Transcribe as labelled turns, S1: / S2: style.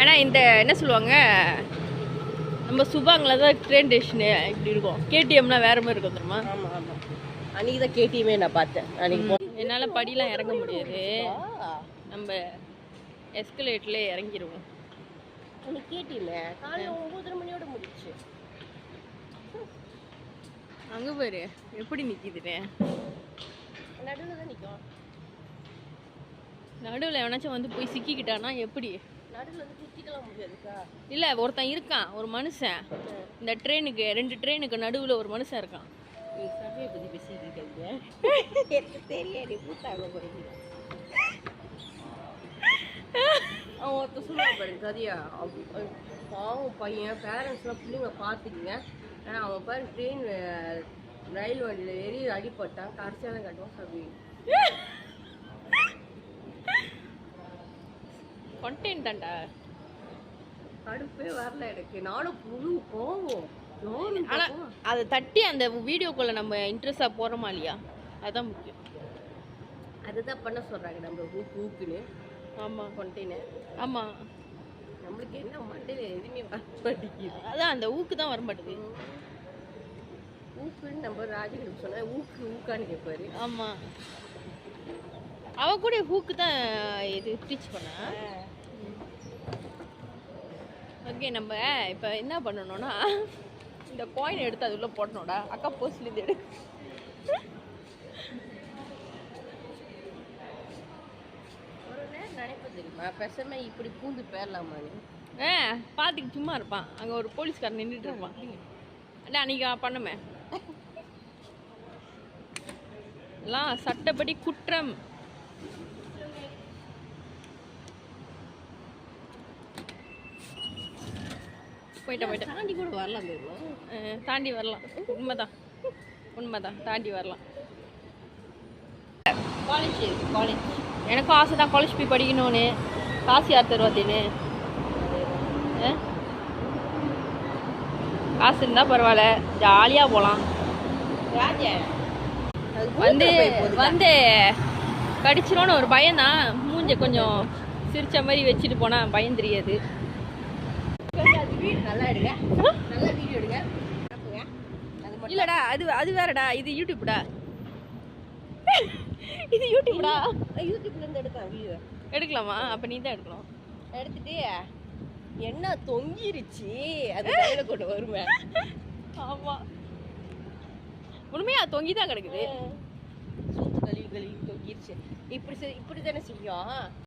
S1: ஆனால் இந்த என்ன சொல்லுவாங்க, நம்ம சுபாங்கில் தான் ட்ரெயின் ஸ்டேஷனு இப்படி இருக்கும். கேடிஎம்னா வேற மாதிரி இருக்கும் தெரியுமா?
S2: ஆமாம் ஆமாம். அன்றைக்கி தான் கேடிஎம்மே நான் பார்த்தேன். அன்றைக்கி
S1: என்னால் படிலாம் இறங்க முடியாது, நம்ம எஸ்கலேட்லேயே இறங்கிடுவோம்.
S2: அன்றைக்கி கேடிஎம்மே காலையில் 9:30 மணியோட முடிச்சு.
S1: அங்கே பாரு எப்படி நிற்கிதுன்னு.
S2: நடுவில் தான் நிற்கும்.
S1: நடுவில் எவனாச்சும் வந்து போய் சிக்கிக்கிட்டானா எப்படி?
S2: நடுவில் வந்து சுற்றிக்கலாம் முடியாதுக்கா.
S1: இல்லை, ஒருத்தன் இருக்கான், ஒரு மனுஷன். இந்த ட்ரெயினுக்கு 2 ட்ரெயினுக்கு நடுவில் ஒரு மனுஷன் இருக்கான்.
S2: நீ சபையை பற்றி பேசிட்டு இருக்காங்க. எனக்கு தெரியாது. பூத்தாங்க போகிறீங்க. அவன் ஒருத்த சொல்லுவான் பாருங்க கதையா. பாவம் பையன், பேரண்ட்ஸ்லாம் பிள்ளைங்க பார்த்துக்குங்க. அவன் பாரு ட்ரெயின் ரயில் வண்டியில் ஏறி அடிப்பட்டான். கடைசியாக தான் கட்டுவான் சபை.
S1: கண்டென்ட் தான்டா.
S2: கடுப்பே வரல எனக்கு. நானும் புழு போவோம்.
S1: ஆனால் அதை தட்டி அந்த வீடியோக்குள்ளே நம்ம இன்ட்ரெஸ்டாக போகிறோமா இல்லையா, அதுதான் முக்கியம்.
S2: அதுதான் பண்ண சொல்கிறாங்க நம்ம ஊக்குன்னு.
S1: ஆமாம்,
S2: கொண்டெய்னர்.
S1: ஆமாம்,
S2: நம்மளுக்கு என்ன மண்டையில் எதுவுமே வர மாட்டேங்குது.
S1: அதான் அந்த ஊக்கு தான் வர மாட்டேங்குது.
S2: ஊக்குன்னு நம்ம ராஜகிட்ட சொன்னால் ஊக்கான்னு கேட்பாரு.
S1: ஆமாம், அவ கூட ஹூக்கு தான் இது டீச் பண்ண. ஓகே, நம்ம இப்போ என்ன பண்ணணும்னா, இந்த காயின் எடுத்து அது உள்ள போடணும்டா. அக்கா போஸ்ட்லேருந்து எடு.
S2: ஒரு நேரம் நினைப்பது தெரியுமா, பேசாம இப்படி பூந்து போயிடலாமான்னு.
S1: பார்த்துக்கு சும்மா இருப்பான். அங்கே ஒரு போலீஸ்காரன் நின்றுட்டு இருப்பான். அண்ணா அன்றைக்கி பண்ணுமே எல்லாம் சட்டப்படி குற்றம். போயிட்டேன்
S2: தாண்டி கூட வரலாம் தெரியுமா?
S1: தாண்டி வரலாம். உண்மைதான் தாண்டி வரலாம்.
S2: காலேஜ்
S1: எனக்கும் ஆசை தான் காலேஜ் போய் படிக்கணும்னு. காசு யார் தருவாத்தின்னு. காசு இருந்தால் பரவாயில்ல, ஜாலியாக போகலாம். வந்து வந்து கடிச்சிரோன்னு ஒரு பயம்தான். மூஞ்ச கொஞ்சம் சிரிச்ச மாதிரி வச்சுட்டு போனால் பயம் தெரியாது.
S2: நல்லா எடுங்க, நல்லா வீடியோ எடுங்க.
S1: இல்லடா, அது வேறடா, இது யூடியூப்டா. இது யூடியூப்டா.
S2: யூடியூப்ல இருந்து எடுத்தேன் வீடியோ.
S1: எடுக்கலாமா? அப்ப நீ தான் எடுக்கணும்.
S2: எடுத்துட்டு என்ன தொங்கிருச்சு அது கையில கொண்டு வருமே.
S1: ஆமா, உண்மையா தொங்கி தான் கிடக்குது.
S2: சூத்து கழுவி தொங்கிருச்சு. இப்படி தானே செய்யும்.